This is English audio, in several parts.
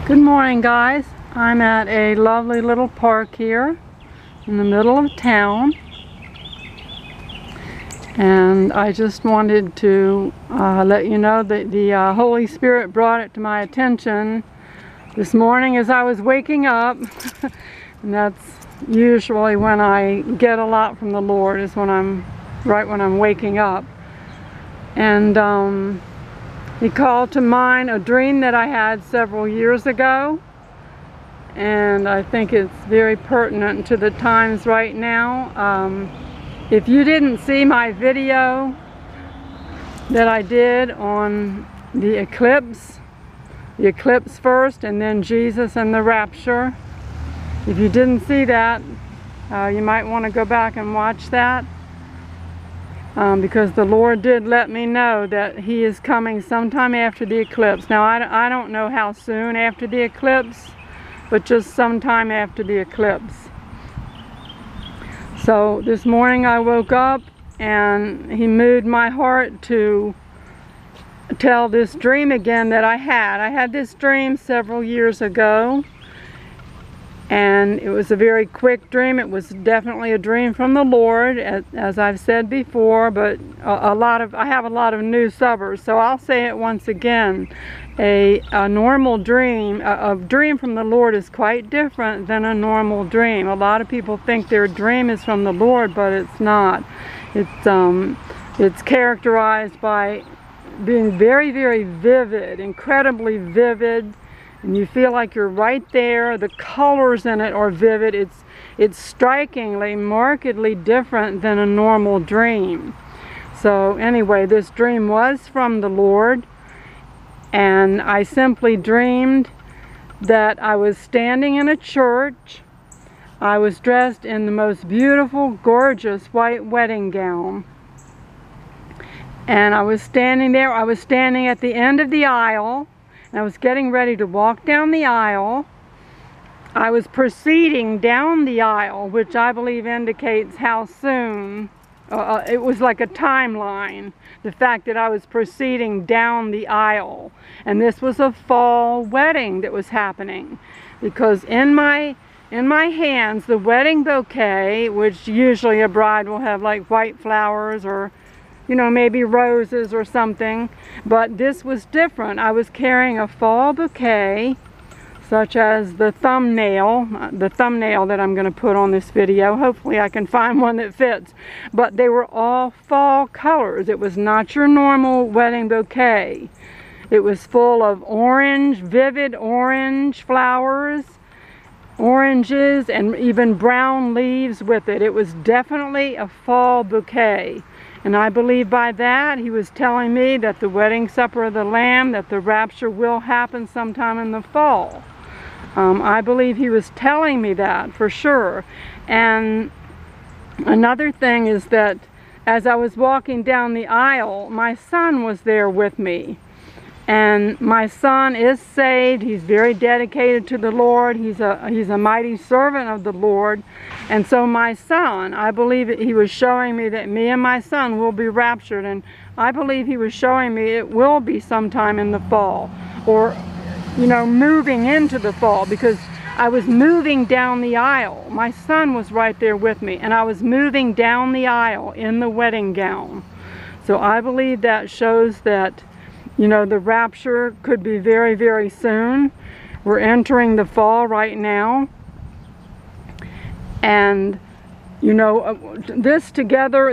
Good morning, guys. I'm at a lovely little park here in the middle of town, and I just wanted to let you know that the Holy Spirit brought it to my attention this morning as I was waking up. And that's usually when I get a lot from the Lord, is when I'm waking up. And He called to mind a dream that I had several years ago, and I think it's very pertinent to the times right now. If you didn't see my video that I did on the eclipse first and then Jesus and the rapture, if you didn't see that, you might want to go back and watch that. Because the Lord did let me know that He is coming sometime after the eclipse. Now, I don't know how soon after the eclipse, but just sometime after the eclipse. So this morning I woke up and He moved my heart to tell this dream again that I had. I had this dream several years ago, and it was a very quick dream. It was definitely a dream from the Lord, as I've said before, but I have a lot of new subbers, so I'll say it once again. A normal dream, a dream from the Lord is quite different than a normal dream. A lot of people think their dream is from the Lord, but it's not. It's characterized by being very, very vivid, incredibly vivid. And you feel like you're right there. The colors in it are vivid. It's strikingly, markedly different than a normal dream. So anyway, this dream was from the Lord, and I simply dreamed that I was standing in a church. I was dressed in the most beautiful, gorgeous white wedding gown. And I was standing there. I was standing at the end of the aisle. I was getting ready to walk down the aisle. I was proceeding down the aisle, which I believe indicates how soon. It was like a timeline, the fact that I was proceeding down the aisle. And this was a fall wedding that was happening, because in my hands, the wedding bouquet, which usually a bride will have like white flowers or, you know, maybe roses or something, but this was different. I was carrying a fall bouquet, such as the thumbnail that I'm going to put on this video. Hopefully I can find one that fits, but they were all fall colors. It was not your normal wedding bouquet. It was full of orange, vivid orange flowers, oranges, and even brown leaves with it. It was definitely a fall bouquet. And I believe by that He was telling me that the wedding supper of the Lamb, that the rapture will happen sometime in the fall. I believe He was telling me that for sure. And another thing is that as I was walking down the aisle, my son was there with me. And my son is saved. He's very dedicated to the Lord. He's a mighty servant of the Lord. And so my son, I believe that he was showing me that me and my son will be raptured. And I believe he was showing me it will be sometime in the fall, or, you know, moving into the fall, because I was moving down the aisle. My son was right there with me, and I was moving down the aisle in the wedding gown. So I believe that shows that, you know, the rapture could be very, very soon. We're entering the fall right now. And, you know, this together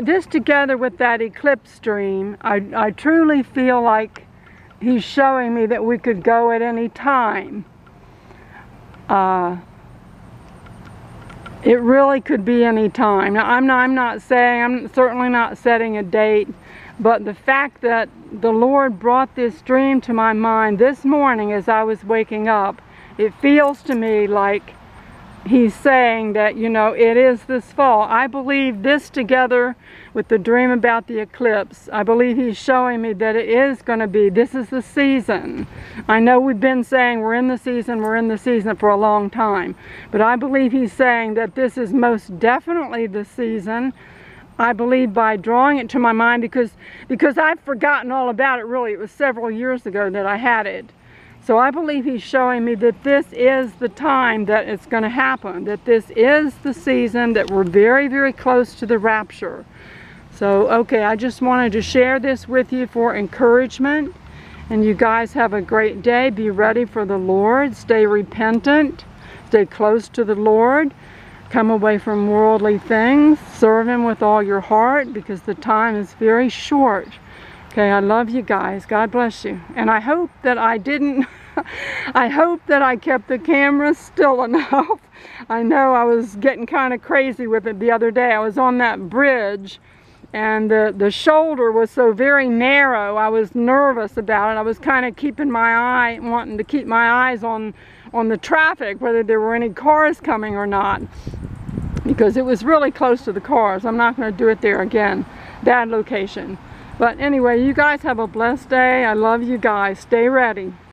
with that eclipse dream, I truly feel like He's showing me that we could go at any time. It really could be any time. Now, I'm certainly not setting a date, but the fact that the Lord brought this dream to my mind this morning as I was waking up, it feels to me like He's saying that, you know, it is this fall. I believe this together with the dream about the eclipse, I believe He's showing me that it is going to be, this is the season. I know we've been saying we're in the season for a long time, but I believe He's saying that this is most definitely the season. I believe by drawing it to my mind, because I've forgotten all about it really. It was several years ago that I had it. So I believe he's showing me that this is the time that it's going to happen, that this is the season, that we're very, very close to the rapture. So, okay, I just wanted to share this with you for encouragement. And you guys have a great day. Be ready for the Lord. Stay repentant. Stay close to the Lord. Come away from worldly things. Serve Him with all your heart, because the time is very short. Okay, I love you guys. God bless you. And I hope that I didn't, I hope that I kept the camera still enough. I know I was getting kind of crazy with it the other day. I was on that bridge, and the shoulder was so very narrow. I was nervous about it. I was kind of keeping my eye, wanting to keep my eyes on the traffic, whether there were any cars coming or not, because it was really close to the cars. I'm not going to do it there again, that location. But anyway, you guys have a blessed day. I love you guys. Stay ready.